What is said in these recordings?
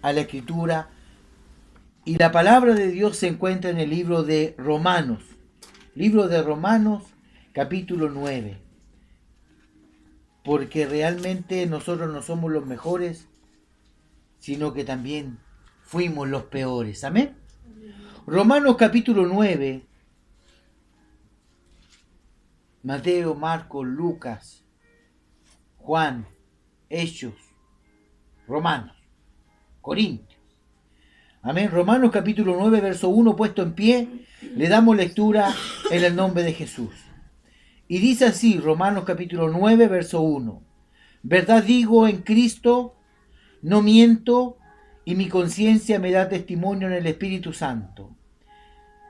a la Escritura y la palabra de Dios se encuentra en el libro de Romanos, capítulo 9, porque realmente nosotros no somos los mejores, sino que también fuimos los peores. Amén. Romanos capítulo 9, Mateo, Marcos, Lucas, Juan, Hechos, Romanos, Corintios. Amén. Romanos capítulo 9, verso 1, puesto en pie, le damos lectura en el nombre de Jesús. Y dice así, Romanos capítulo 9, verso 1. Verdad digo en Cristo, no miento, y mi conciencia me da testimonio en el Espíritu Santo,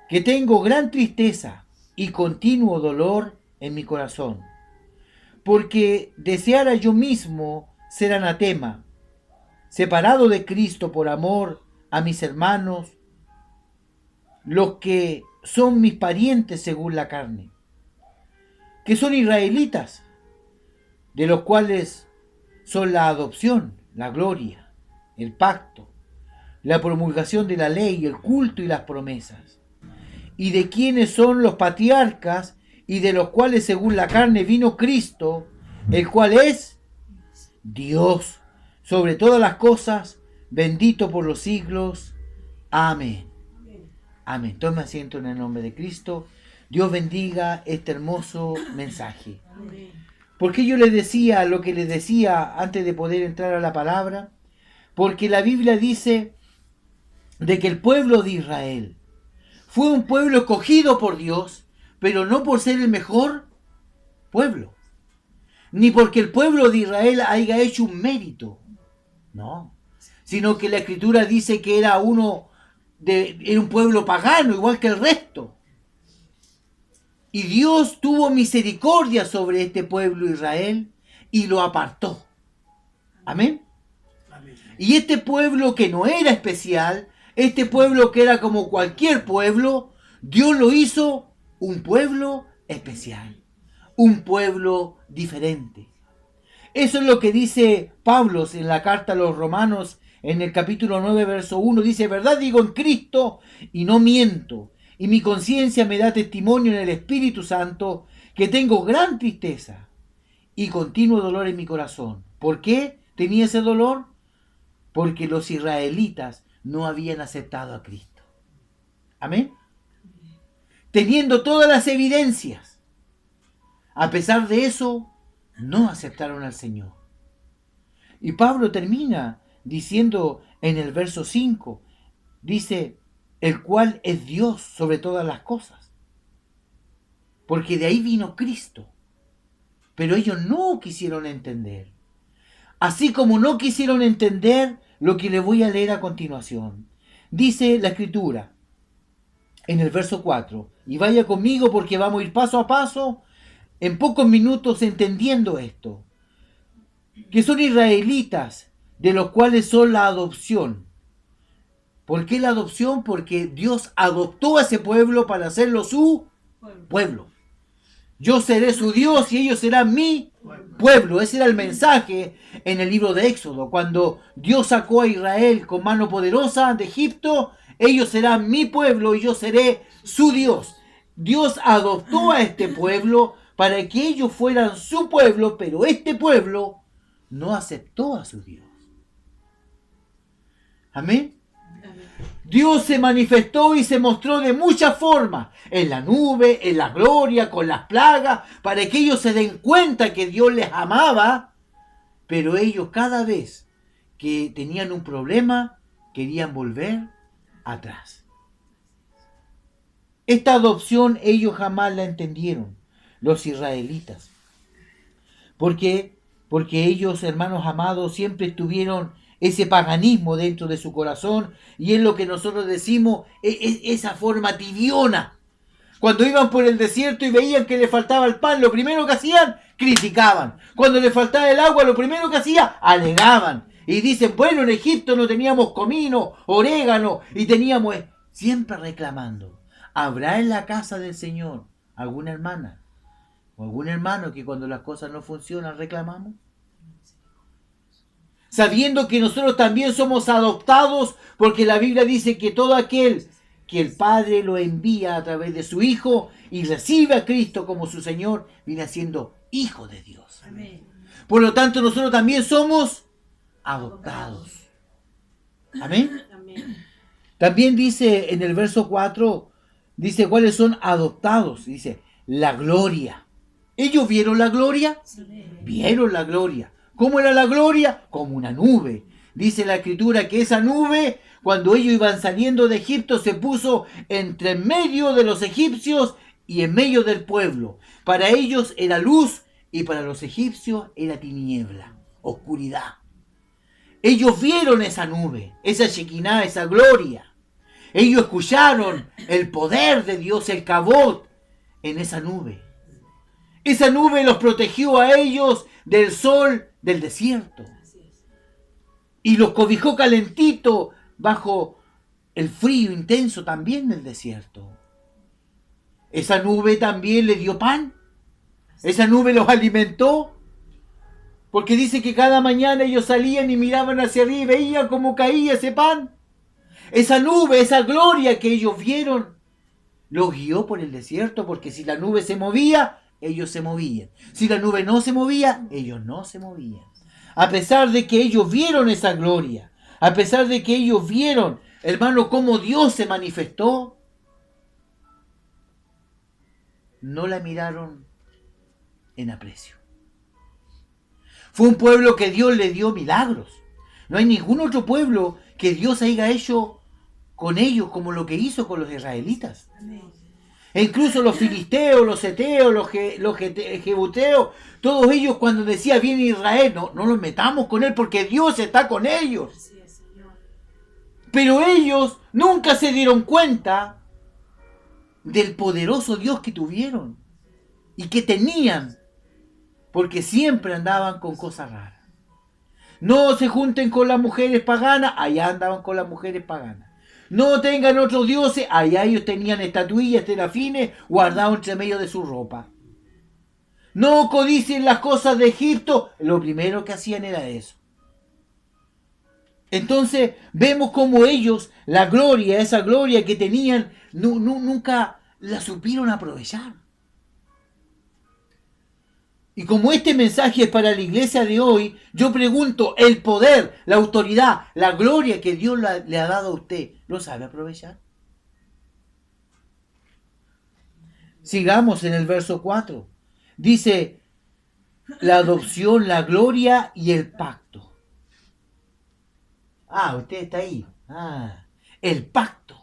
que tengo gran tristeza y continuo dolor en mi corazón, porque deseara yo mismo ser anatema, separado de Cristo por amor a mis hermanos, los que son mis parientes según la carne, que son israelitas, de los cuales son la adopción, la gloria, el pacto, la promulgación de la ley, el culto y las promesas, y de quienes son los patriarcas, y de los cuales según la carne vino Cristo, el cual es Dios sobre todas las cosas, bendito por los siglos. Amén. Amén. Tome asiento en el nombre de Cristo. Dios bendiga este hermoso mensaje. ¿Por qué yo les decía lo que les decía antes de poder entrar a la palabra? Porque la Biblia dice de que el pueblo de Israel fue un pueblo escogido por Dios, pero no por ser el mejor pueblo, ni porque el pueblo de Israel haya hecho un mérito, no, sino que la Escritura dice que era era un pueblo pagano, igual que el resto. Y Dios tuvo misericordia sobre este pueblo Israel y lo apartó. Amén. Y este pueblo que no era especial, este pueblo que era como cualquier pueblo, Dios lo hizo un pueblo especial, un pueblo diferente. Eso es lo que dice Pablo en la carta a los Romanos, en el capítulo 9, verso 1. Dice, verdad digo en Cristo y no miento, y mi conciencia me da testimonio en el Espíritu Santo que tengo gran tristeza y continuo dolor en mi corazón. ¿Por qué tenía ese dolor? Porque los israelitas no habían aceptado a Cristo. Amén. Teniendo todas las evidencias, a pesar de eso, no aceptaron al Señor. Y Pablo termina diciendo en el verso 5, dice, el cual es Dios sobre todas las cosas. Porque de ahí vino Cristo. Pero ellos no quisieron entender. Así como no quisieron entender lo que les voy a leer a continuación. Dice la Escritura en el verso 4, y vaya conmigo porque vamos a ir paso a paso en pocos minutos entendiendo esto, que son israelitas, de los cuales son la adopción. ¿Por qué la adopción? Porque Dios adoptó a ese pueblo para hacerlo su pueblo. Yo seré su Dios y ellos serán mi pueblo. Ese era el mensaje en el libro de Éxodo. Cuando Dios sacó a Israel con mano poderosa de Egipto, ellos serán mi pueblo y yo seré su Dios. Dios adoptó a este pueblo para que ellos fueran su pueblo, pero este pueblo no aceptó a su Dios. Amén. Dios se manifestó y se mostró de muchas formas, en la nube, en la gloria, con las plagas, para que ellos se den cuenta que Dios les amaba, pero ellos cada vez que tenían un problema, querían volver atrás. Esta adopción ellos jamás la entendieron, los israelitas. ¿Por qué? Porque ellos, hermanos amados, siempre tuvieron ese paganismo dentro de su corazón, y es lo que nosotros decimos, esa forma tibiona. Cuando iban por el desierto y veían que le faltaba el pan, lo primero que hacían, criticaban. Cuando le faltaba el agua, lo primero que hacían, alegaban. Y dicen, bueno, en Egipto no teníamos comino, orégano, y teníamos siempre reclamando. ¿Habrá en la casa del Señor alguna hermana o algún hermano que cuando las cosas no funcionan reclamamos? sabiendo que nosotros también somos adoptados, porque la Biblia dice que todo aquel que el Padre lo envía a través de su Hijo y recibe a Cristo como su Señor, viene siendo hijo de Dios. Amén. Por lo tanto, nosotros también somos adoptados. Amén. Amén. También dice en el verso 4, dice cuáles son adoptados. Dice, la gloria. ¿Ellos vieron la gloria? Vieron la gloria. ¿Cómo era la gloria? Como una nube. Dice la Escritura que esa nube, cuando ellos iban saliendo de Egipto, se puso entre medio de los egipcios y en medio del pueblo. Para ellos era luz y para los egipcios era tiniebla, oscuridad. Ellos vieron esa nube, esa Shekinah, esa gloria. Ellos escucharon el poder de Dios, el Kabod, en esa nube. Esa nube los protegió a ellos del sol del desierto. Y los cobijó calentito bajo el frío intenso también del desierto. Esa nube también le dio pan. Esa nube los alimentó. Porque dice que cada mañana ellos salían y miraban hacia arriba y veían cómo caía ese pan. Esa nube, esa gloria que ellos vieron, los guió por el desierto, porque si la nube se movía, ellos se movían. Si la nube no se movía, ellos no se movían. A pesar de que ellos vieron esa gloria, a pesar de que ellos vieron, hermano, cómo Dios se manifestó, no la miraron en aprecio. Fue un pueblo que Dios le dio milagros. No hay ningún otro pueblo que Dios haya hecho con ellos como lo que hizo con los israelitas. E incluso los filisteos, los heteos, los jebuseos, todos ellos cuando decía viene Israel, no los metamos con él porque Dios está con ellos. Pero ellos nunca se dieron cuenta del poderoso Dios que tuvieron y que tenían, porque siempre andaban con cosas raras. No se junten con las mujeres paganas, allá andaban con las mujeres paganas. No tengan otros dioses, allá ellos tenían estatuillas, serafines, guardados entre medio de su ropa. No codicien las cosas de Egipto, lo primero que hacían era eso. Entonces vemos como ellos, la gloria, esa gloria que tenían, nunca la supieron aprovechar. Y como este mensaje es para la iglesia de hoy, yo pregunto, el poder, la autoridad, la gloria que Dios le ha dado a usted, ¿lo sabe aprovechar? Sigamos en el verso 4. Dice, la adopción, la gloria y el pacto. Ah, usted está ahí. El pacto.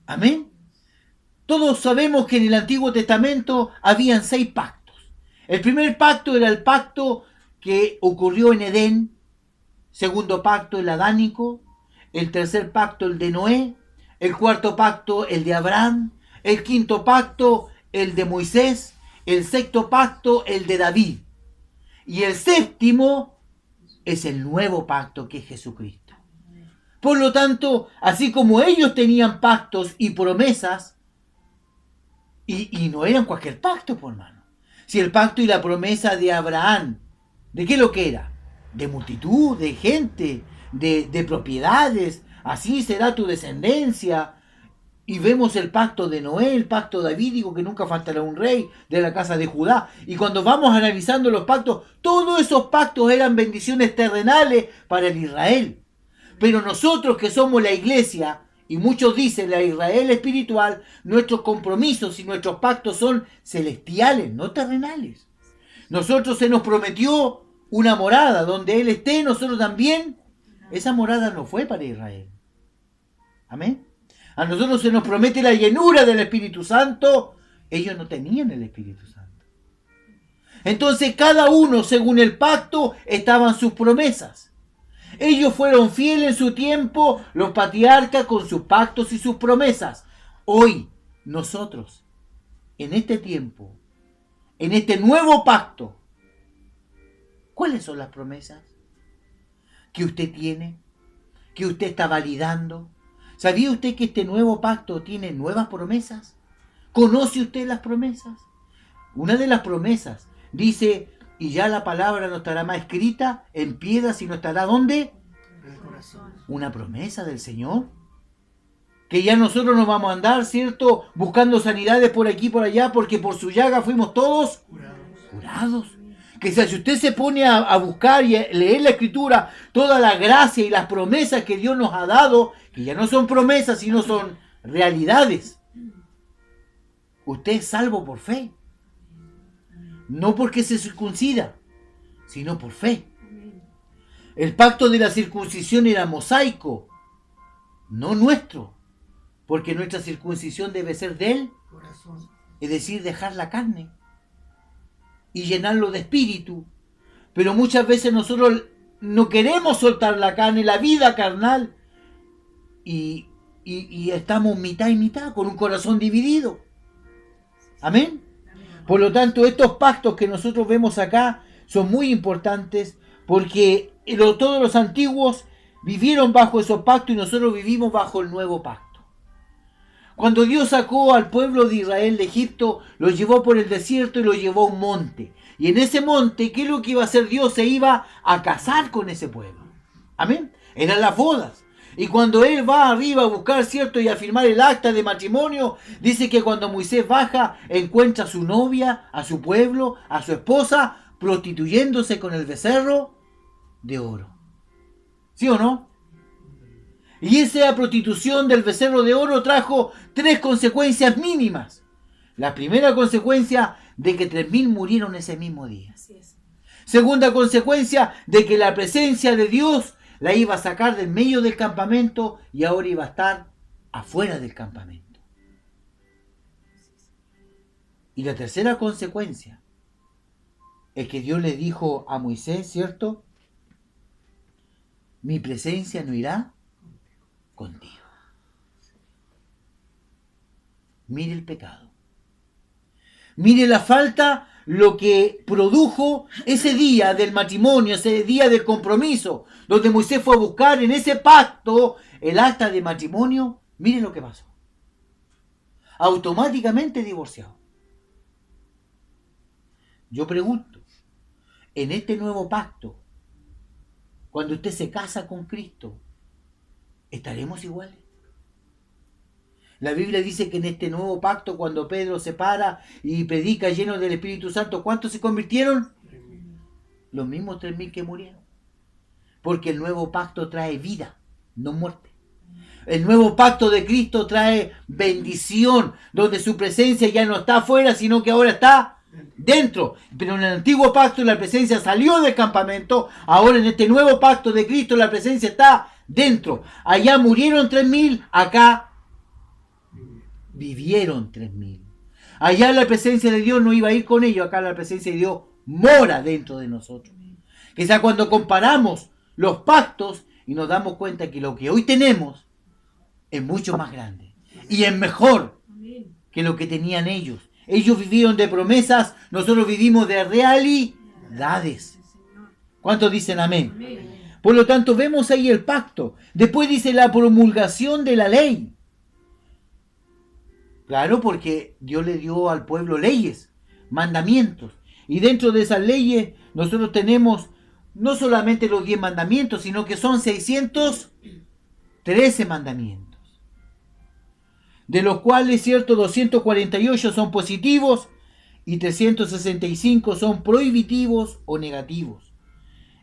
Amén. Todos sabemos que en el Antiguo Testamento habían 6 pactos. El primer pacto era el pacto que ocurrió en Edén. Segundo pacto, el adánico. El tercer pacto, el de Noé. El cuarto pacto, el de Abraham. El quinto pacto, el de Moisés. El sexto pacto, el de David. Y el séptimo es el nuevo pacto, que es Jesucristo. Por lo tanto, así como ellos tenían pactos y promesas, y no eran cualquier pacto, por hermano. Si el pacto y la promesa de Abraham, ¿de qué lo que era? De multitud, de gente, de propiedades, así será tu descendencia. Y vemos el pacto de Noé, el pacto davídico, que nunca faltará un rey de la casa de Judá. Y cuando vamos analizando los pactos, todos esos pactos eran bendiciones terrenales para el Israel. Pero nosotros que somos la iglesia, y muchos dicen la Israel espiritual, nuestros compromisos y nuestros pactos son celestiales, no terrenales. Nosotros se nos prometió una morada donde Él esté, nosotros también. Esa morada no fue para Israel. Amén. A nosotros se nos promete la llenura del Espíritu Santo. Ellos no tenían el Espíritu Santo. Entonces cada uno, según el pacto, estaban sus promesas. Ellos fueron fieles en su tiempo, los patriarcas, con sus pactos y sus promesas. Hoy, nosotros, en este tiempo, en este nuevo pacto, ¿cuáles son las promesas que usted tiene? ¿Que usted está validando? ¿Sabía usted que este nuevo pacto tiene nuevas promesas? ¿Conoce usted las promesas? Una de las promesas dice y ya la palabra no estará más escrita en piedra, sino estará ¿dónde? En el corazón. Una promesa del Señor. Que ya nosotros no vamos a andar, ¿cierto? Buscando sanidades por aquí y por allá, porque por su llaga fuimos todos curados. Que si usted se pone a buscar y a leer la Escritura, toda la gracia y las promesas que Dios nos ha dado, que ya no son promesas, sino son realidades. Usted es salvo por fe. No porque se circuncida, sino por fe. El pacto de la circuncisión era mosaico, no nuestro. Porque nuestra circuncisión debe ser del Corazón. es decir, dejar la carne y llenarlo de espíritu. Pero muchas veces nosotros no queremos soltar la carne, la vida carnal, y estamos mitad y mitad, con un corazón dividido. Amén. Por lo tanto, estos pactos que nosotros vemos acá son muy importantes, porque todos los antiguos vivieron bajo esos pactos y nosotros vivimos bajo el nuevo pacto. Cuando Dios sacó al pueblo de Israel de Egipto, lo llevó por el desierto y lo llevó a un monte. Y en ese monte, ¿qué es lo que iba a hacer Dios? Se iba a casar con ese pueblo. Amén. Eran las bodas. Y cuando él va arriba a buscar, ¿cierto? Y a firmar el acta de matrimonio, dice que cuando Moisés baja, encuentra a su novia, a su pueblo, a su esposa, prostituyéndose con el becerro de oro. ¿Sí o no? Y esa prostitución del becerro de oro trajo 3 consecuencias mínimas. La primera consecuencia de que 3.000 murieron ese mismo día. Así es. Segunda consecuencia de que la presencia de Dios la iba a sacar del medio del campamento y ahora iba a estar afuera del campamento. Y la tercera consecuencia es que Dios le dijo a Moisés, ¿cierto? Mi presencia no irá contigo. Mire el pecado. Mire la falta, lo que produjo ese día del matrimonio, ese día del compromiso, donde Moisés fue a buscar en ese pacto el acta de matrimonio. Mire lo que pasó. Automáticamente divorciado. Yo pregunto, en este nuevo pacto, cuando usted se casa con Cristo, ¿estaremos iguales? La Biblia dice que en este nuevo pacto, cuando Pedro se para y predica lleno del Espíritu Santo, ¿cuántos se convirtieron? 3.000. Los mismos 3.000 que murieron. Porque el nuevo pacto trae vida, no muerte. El nuevo pacto de Cristo trae bendición, donde su presencia ya no está afuera, sino que ahora está dentro. Pero en el antiguo pacto la presencia salió del campamento, ahora en este nuevo pacto de Cristo la presencia está dentro. Allá murieron 3.000, acá vivieron 3.000. Allá la presencia de Dios no iba a ir con ellos, acá la presencia de Dios mora dentro de nosotros. Quizá cuando comparamos los pactos y nos damos cuenta que lo que hoy tenemos es mucho más grande y es mejor que lo que tenían ellos. Ellos vivieron de promesas, nosotros vivimos de realidades. ¿Cuántos dicen amén? Por lo tanto, vemos ahí el pacto. Después dice la promulgación de la ley. Claro, porque Dios le dio al pueblo leyes, mandamientos. Y dentro de esas leyes nosotros tenemos no solamente los 10 mandamientos, sino que son 613 mandamientos. De los cuales, cierto, 248 son positivos y 365 son prohibitivos o negativos.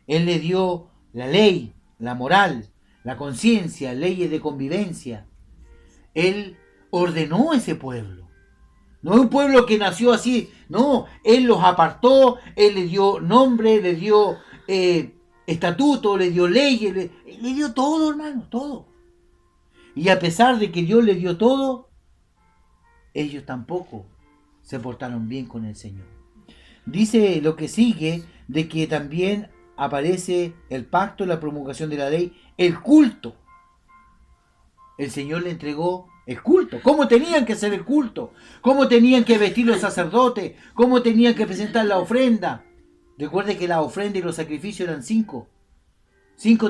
Él le dio la ley, la moral, la conciencia, leyes de convivencia. Él ordenó a ese pueblo. No es un pueblo que nació así, no, Él los apartó, Él le dio nombre, le dio estatuto, le dio leyes, le dio todo, hermano, todo. Y a pesar de que Dios le dio todo, ellos tampoco se portaron bien con el Señor. Dice lo que sigue, de que también aparece el pacto, la promulgación de la ley, el culto. El Señor le entregó el culto. ¿Cómo tenían que hacer el culto? ¿Cómo tenían que vestir los sacerdotes? ¿Cómo tenían que presentar la ofrenda? Recuerde que la ofrenda y los sacrificios eran 5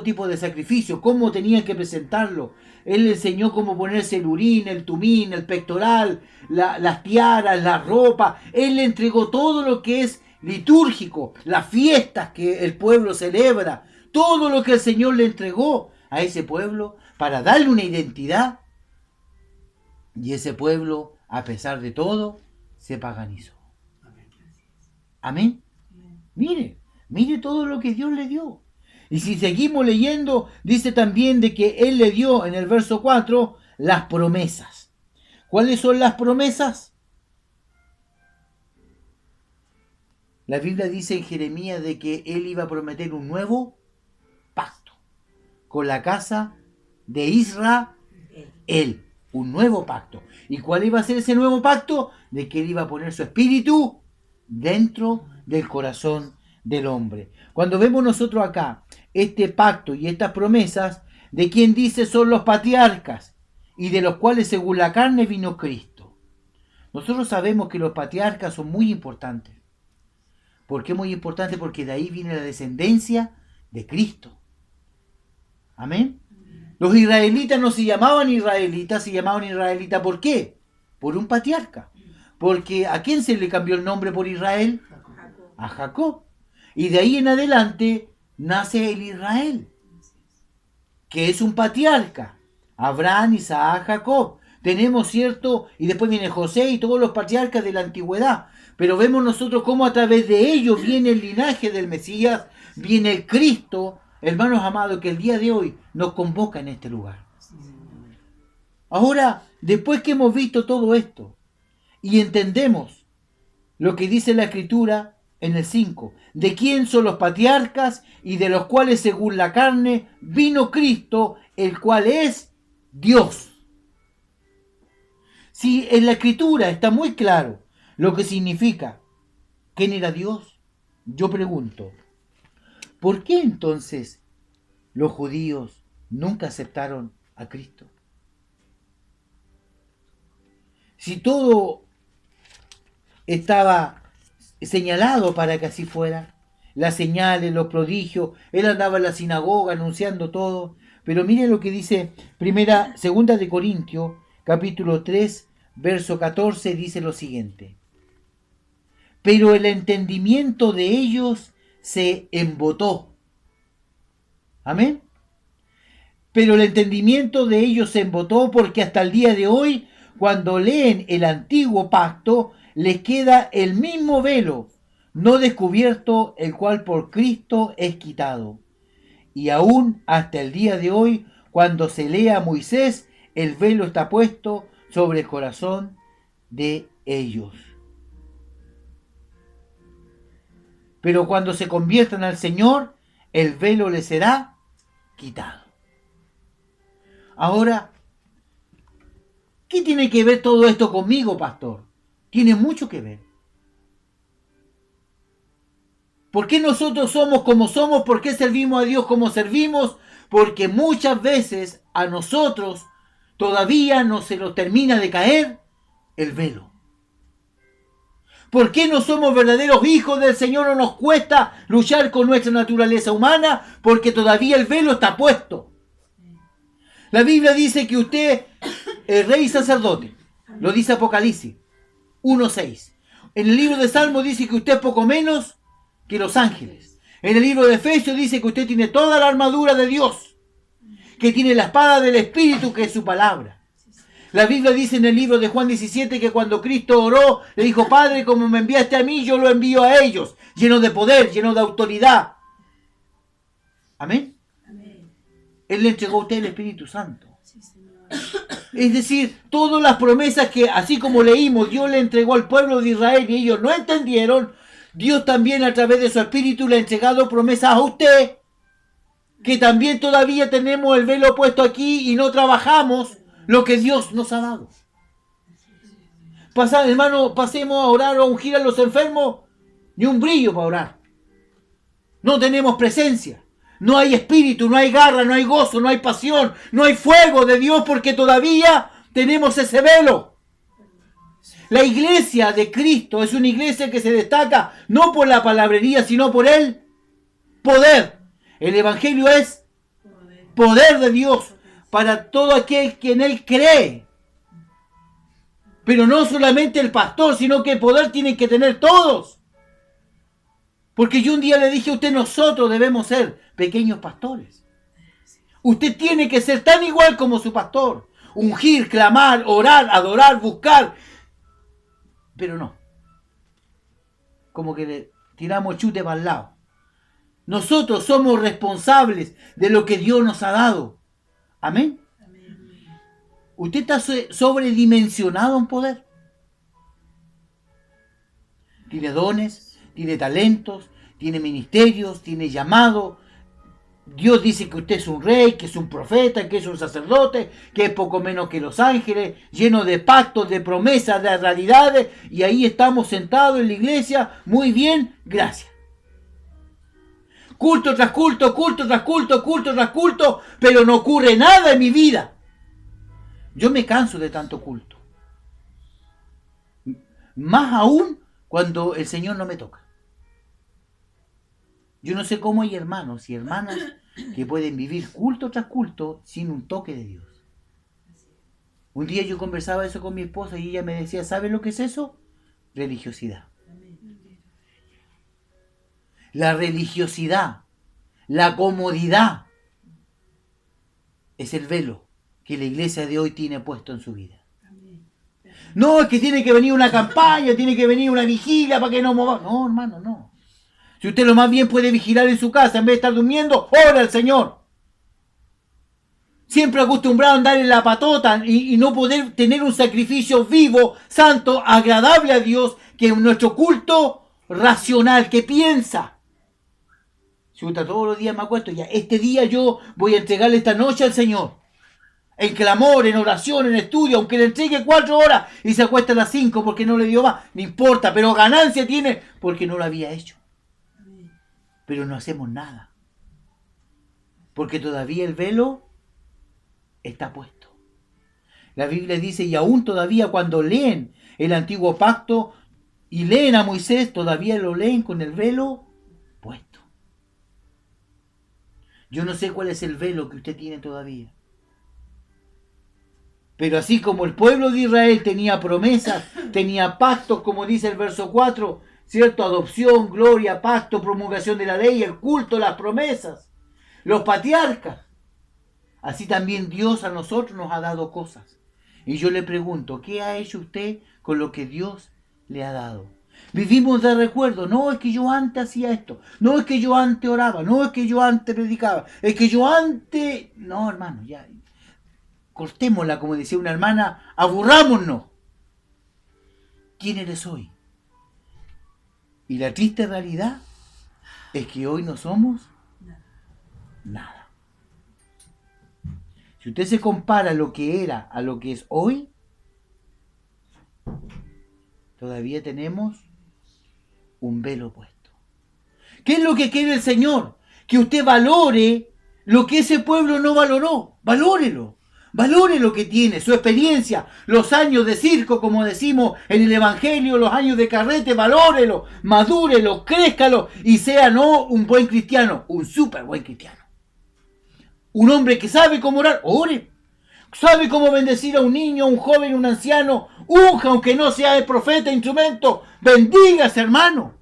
tipos de sacrificios. ¿Cómo tenían que presentarlo? Él le enseñó cómo ponerse el urín, el tumín, el pectoral, las tiaras, la ropa. Él le entregó todo lo que es litúrgico, las fiestas que el pueblo celebra, todo lo que el Señor le entregó a ese pueblo para darle una identidad. Y ese pueblo, a pesar de todo, se paganizó. Amén. Mire todo lo que Dios le dio. Y si seguimos leyendo, dice también de que Él le dio en el verso 4 las promesas. ¿Cuáles son las promesas? La Biblia dice en Jeremías de que Él iba a prometer un nuevo pacto con la casa de Israel. Un nuevo pacto. ¿Y cuál iba a ser ese nuevo pacto? De que Él iba a poner su espíritu dentro del corazón del hombre. Cuando vemos nosotros acá este pacto y estas promesas, de quien dice son los patriarcas y de los cuales según la carne vino Cristo. Nosotros sabemos que los patriarcas son muy importantes. ¿Por qué muy importantes? Porque de ahí viene la descendencia de Cristo. Amén. Los israelitas no se llamaban israelitas, se llamaban israelitas ¿por qué? Por un patriarca. Porque ¿a quién se le cambió el nombre por Israel? A Jacob. Y de ahí en adelante nace el Israel, que es un patriarca. Abraham, Isaac, Jacob. Tenemos, ¿cierto? Y después viene José y todos los patriarcas de la antigüedad. Pero vemos nosotros cómo a través de ellos viene el linaje del Mesías, viene el Cristo, hermanos amados, que el día de hoy nos convoca en este lugar. Ahora, después que hemos visto todo esto y entendemos lo que dice la Escritura en el 5, de quién son los patriarcas y de los cuales según la carne vino Cristo, el cual es Dios. Si en la Escritura está muy claro lo que significa quién era Dios, yo pregunto, ¿por qué entonces los judíos nunca aceptaron a Cristo? Si todo estaba señalado para que así fuera, las señales, los prodigios, él andaba en la sinagoga anunciando todo, pero miren lo que dice segunda de Corintios, capítulo 3, verso 14, dice lo siguiente: pero el entendimiento de ellos se embotó. Amén. Pero el entendimiento de ellos se embotó porque hasta el día de hoy, cuando leen el antiguo pacto, les queda el mismo velo, no descubierto, el cual por Cristo es quitado. Y aún hasta el día de hoy, cuando se lee a Moisés, el velo está puesto sobre el corazón de ellos. Pero cuando se conviertan al Señor, el velo les será quitado. Ahora, ¿qué tiene que ver todo esto conmigo, pastor? Tiene mucho que ver. ¿Por qué nosotros somos como somos? ¿Por qué servimos a Dios como servimos? Porque muchas veces a nosotros todavía no se nos termina de caer el velo. ¿Por qué no somos verdaderos hijos del Señor o nos cuesta luchar con nuestra naturaleza humana? Porque todavía el velo está puesto. La Biblia dice que usted es rey y sacerdote. Lo dice Apocalipsis 1:6. En el libro de Salmos dice que usted es poco menos que los ángeles. En el libro de Efesios dice que usted tiene toda la armadura de Dios, que tiene la espada del Espíritu, que es su palabra. La Biblia dice en el libro de Juan 17 que cuando Cristo oró, le dijo: Padre, como me enviaste a mí, yo lo envío a ellos, lleno de poder, lleno de autoridad. Amén. Él le entregó a usted el Espíritu Santo. Es decir, todas las promesas que, así como leímos, Dios le entregó al pueblo de Israel y ellos no entendieron, Dios también a través de su Espíritu le ha entregado promesas a usted, que también todavía tenemos el velo puesto aquí y no trabajamos lo que Dios nos ha dado. Hermano, pasemos a orar o a ungir a los enfermos, ni un brillo para orar. No tenemos presencia. No hay espíritu, no hay garra, no hay gozo, no hay pasión, no hay fuego de Dios porque todavía tenemos ese velo. La iglesia de Cristo es una iglesia que se destaca no por la palabrería, sino por el poder. El evangelio es poder de Dios para todo aquel que en él cree. Pero no solamente el pastor, sino que el poder tienen que tener todos. Porque yo un día le dije a usted, nosotros debemos ser pequeños pastores. Usted tiene que ser tan igual como su pastor. Ungir, clamar, orar, adorar, buscar. Pero no. Como que le tiramos chute para el lado. Nosotros somos responsables de lo que Dios nos ha dado. Amén. Usted está sobredimensionado en poder. Tiene dones, tiene talentos, tiene ministerios, tiene llamado. Dios dice que usted es un rey, que es un profeta, que es un sacerdote, que es poco menos que los ángeles, lleno de pactos, de promesas, de realidades. Y ahí estamos sentados en la iglesia. Muy bien, gracias. Culto tras culto, culto tras culto, culto tras culto, pero no ocurre nada en mi vida. Yo me canso de tanto culto. Más aún cuando el Señor no me toca. Yo no sé cómo hay hermanos y hermanas que pueden vivir culto tras culto sin un toque de Dios. Un día yo conversaba eso con mi esposa y ella me decía, ¿sabes lo que es eso? Religiosidad. La religiosidad, la comodidad, es el velo que la iglesia de hoy tiene puesto en su vida. No, es que tiene que venir una campaña, tiene que venir una vigilia para que no movamos. No, hermano, no. Si usted lo más bien puede vigilar en su casa, en vez de estar durmiendo, ora al Señor. Siempre acostumbrado a andar en la patota y no poder tener un sacrificio vivo, santo, agradable a Dios, que es nuestro culto racional, que piensa. Si usted todos los días me acuesto, ya este día yo voy a entregarle esta noche al Señor. En clamor, en oración, en estudio, aunque le entregue 4 horas y se acuesta a las 5 porque no le dio más, no importa, pero ganancia tiene porque no lo había hecho. Pero no hacemos nada. Porque todavía el velo está puesto. La Biblia dice, y aún todavía cuando leen el antiguo pacto y leen a Moisés, todavía lo leen con el velo puesto. Yo no sé cuál es el velo que usted tiene todavía. Pero así como el pueblo de Israel tenía promesas, tenía pactos, como dice el verso 4, ¿cierto? Adopción, gloria, pacto, promulgación de la ley, el culto, las promesas, los patriarcas. Así también Dios a nosotros nos ha dado cosas. Y yo le pregunto, ¿qué ha hecho usted con lo que Dios le ha dado? Vivimos de recuerdo. No, es que yo antes hacía esto. No, es que yo antes oraba. No, es que yo antes predicaba. Es que yo antes... No, hermano, ya... Cortémosla, como decía una hermana, aburrámonos. ¿Quién eres hoy? Y la triste realidad es que hoy no somos nada. Si usted se compara lo que era a lo que es hoy, todavía tenemos un velo puesto. ¿Qué es lo que quiere el Señor? Que usted valore lo que ese pueblo no valoró. Valórelo. Valore lo que tiene, su experiencia, los años de circo, como decimos en el Evangelio, los años de carrete, valórelo, madúrelo, crézcalo y sea no un buen cristiano, un súper buen cristiano. Un hombre que sabe cómo orar, ore. Sabe cómo bendecir a un niño, un joven, un anciano, unja, aunque no sea el profeta, instrumento, bendígase, hermano.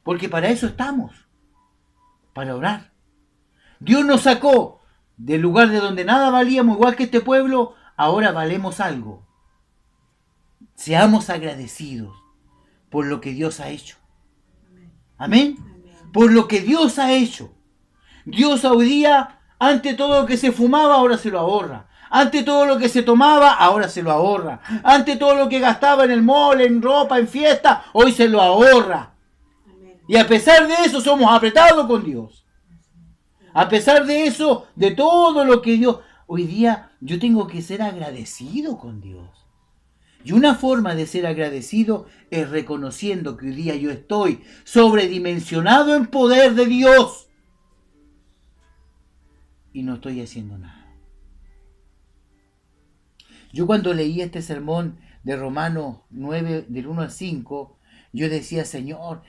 Porque para eso estamos, para orar. Dios nos sacó del lugar de donde nada valíamos, igual que este pueblo, ahora valemos algo. Seamos agradecidos por lo que Dios ha hecho. Amén. Por lo que Dios ha hecho. Dios hoy día, ante todo lo que se fumaba, ahora se lo ahorra. Ante todo lo que se tomaba, ahora se lo ahorra. Ante todo lo que gastaba en el mall, en ropa, en fiesta, hoy se lo ahorra. Y a pesar de eso somos apretados con Dios. A pesar de eso, de todo lo que Dios... Hoy día yo tengo que ser agradecido con Dios. Y una forma de ser agradecido es reconociendo que hoy día yo estoy sobredimensionado en poder de Dios. Y no estoy haciendo nada. Yo cuando leí este sermón de Romanos 9, del 1 al 5, yo decía, Señor,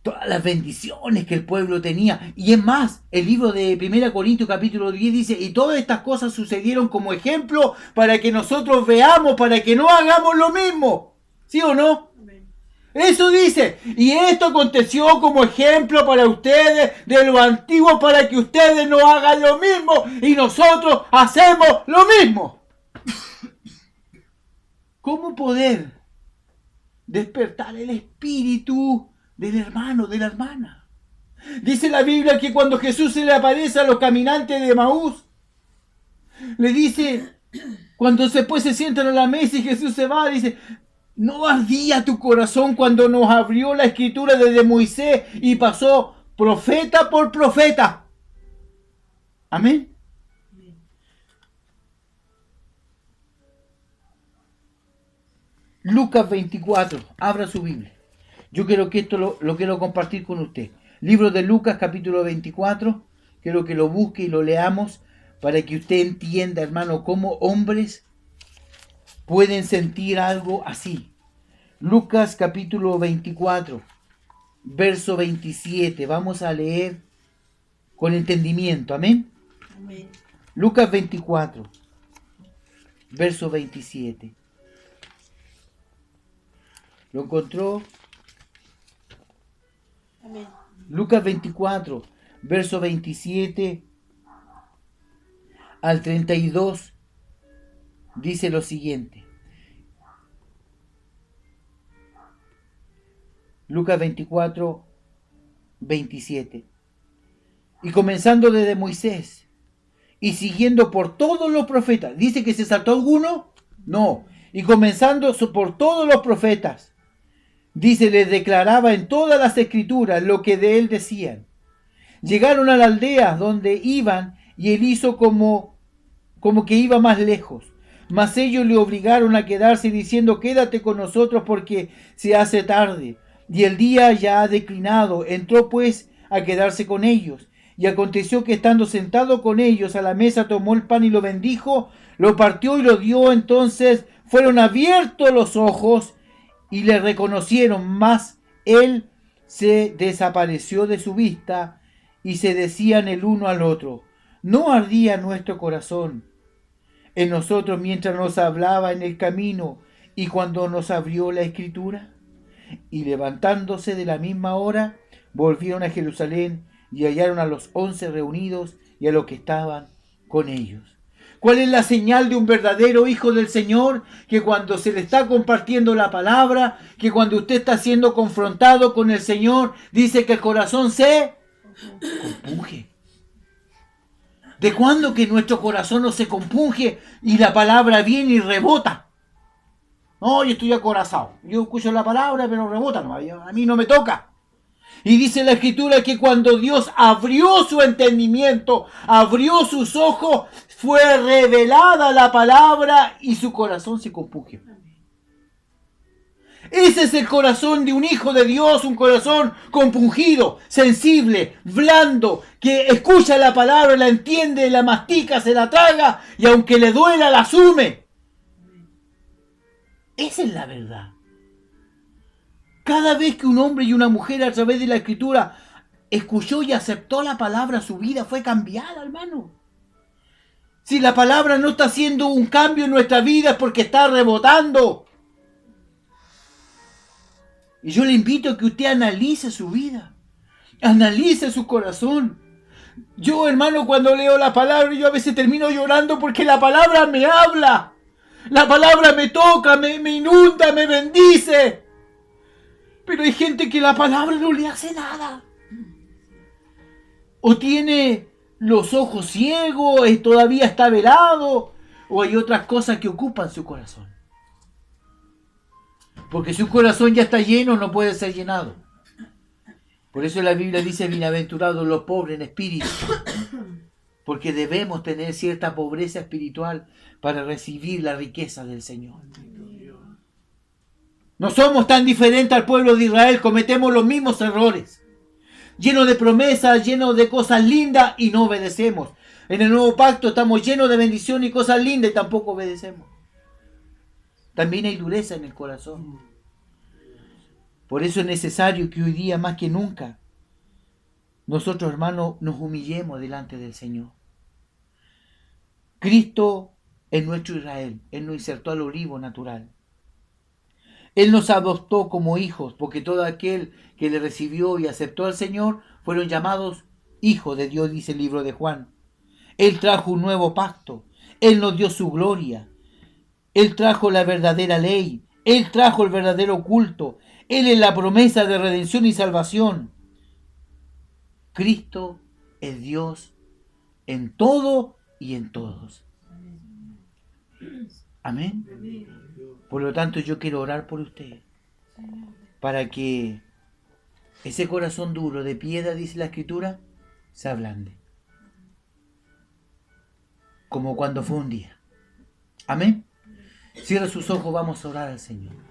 todas las bendiciones que el pueblo tenía. Y es más, el libro de 1 Corintios capítulo 10 dice, y todas estas cosas sucedieron como ejemplo para que nosotros veamos, para que no hagamos lo mismo. ¿Sí o no? Eso dice. Y esto aconteció como ejemplo para ustedes de lo antiguo, para que ustedes no hagan lo mismo y nosotros hacemos lo mismo. ¿Cómo poder despertar el espíritu del hermano, de la hermana? Dice la Biblia que cuando Jesús se le aparece a los caminantes de Maús, le dice, cuando después se sientan a la mesa y Jesús se va, dice, ¿no ardía tu corazón cuando nos abrió la escritura desde Moisés y pasó profeta por profeta? Amén. Lucas 24, abra su Biblia. Yo quiero que esto lo quiero compartir con usted. Libro de Lucas, capítulo 24. Quiero que lo busque y lo leamos para que usted entienda, hermano, cómo hombres pueden sentir algo así. Lucas, capítulo 24, verso 27. Vamos a leer con entendimiento. Amén. Amén. Lucas 24, verso 27. ¿Lo encontró? Amén. Lucas 24, verso 27 al 32, dice lo siguiente. Lucas 24, 27. Y comenzando desde Moisés y siguiendo por todos los profetas. ¿Dice que se saltó alguno? No. Y comenzando por todos los profetas. Dice, les declaraba en todas las escrituras lo que de él decían. Llegaron a la aldea donde iban y él hizo como que iba más lejos. Mas ellos le obligaron a quedarse diciendo, quédate con nosotros porque se hace tarde. Y el día ya ha declinado. Entró pues a quedarse con ellos. Y aconteció que estando sentado con ellos a la mesa tomó el pan y lo bendijo, lo partió y lo dio. Entonces fueron abiertos los ojos y le reconocieron, mas él se desapareció de su vista y se decían el uno al otro, ¿no ardía nuestro corazón en nosotros mientras nos hablaba en el camino y cuando nos abrió la escritura? Y levantándose de la misma hora, volvieron a Jerusalén y hallaron a los 11 reunidos y a los que estaban con ellos. ¿Cuál es la señal de un verdadero hijo del Señor? Que cuando se le está compartiendo la palabra, que cuando usted está siendo confrontado con el Señor, dice que el corazón se compunge. ¿De cuándo que nuestro corazón no se compunge y la palabra viene y rebota? No, yo estoy acorazado. Yo escucho la palabra, pero rebota, no, a mí no me toca. Y dice la Escritura que cuando Dios abrió su entendimiento, abrió sus ojos, fue revelada la palabra y su corazón se compungió. Ese es el corazón de un hijo de Dios, un corazón compungido, sensible, blando, que escucha la palabra, la entiende, la mastica, se la traga y aunque le duela, la asume. Esa es la verdad. Cada vez que un hombre y una mujer a través de la Escritura escuchó y aceptó la palabra, su vida fue cambiada, hermano. Si la palabra no está haciendo un cambio en nuestra vida es porque está rebotando. Y yo le invito a que usted analice su vida, analice su corazón. Yo, hermano, cuando leo la palabra, yo a veces termino llorando porque la palabra me habla. La palabra me toca, me inunda, me bendice. Pero hay gente que la palabra no le hace nada. O tiene los ojos ciegos, todavía está velado, o hay otras cosas que ocupan su corazón. Porque si un corazón ya está lleno, no puede ser llenado. Por eso la Biblia dice, bienaventurados los pobres en espíritu. Porque debemos tener cierta pobreza espiritual para recibir la riqueza del Señor. No somos tan diferentes al pueblo de Israel, cometemos los mismos errores. Llenos de promesas, llenos de cosas lindas y no obedecemos. En el nuevo pacto estamos llenos de bendición y cosas lindas y tampoco obedecemos. También hay dureza en el corazón. Por eso es necesario que hoy día más que nunca nosotros, hermanos, nos humillemos delante del Señor. Cristo es nuestro Israel. Él nos insertó al olivo natural. Él nos adoptó como hijos, porque todo aquel que le recibió y aceptó al Señor fueron llamados hijos de Dios, dice el libro de Juan. Él trajo un nuevo pacto. Él nos dio su gloria. Él trajo la verdadera ley. Él trajo el verdadero culto. Él es la promesa de redención y salvación. Cristo es Dios en todo y en todos. Amén. Por lo tanto, yo quiero orar por usted, para que ese corazón duro de piedra, dice la Escritura, se ablande. Como cuando fue un día. Amén. Cierra sus ojos, vamos a orar al Señor.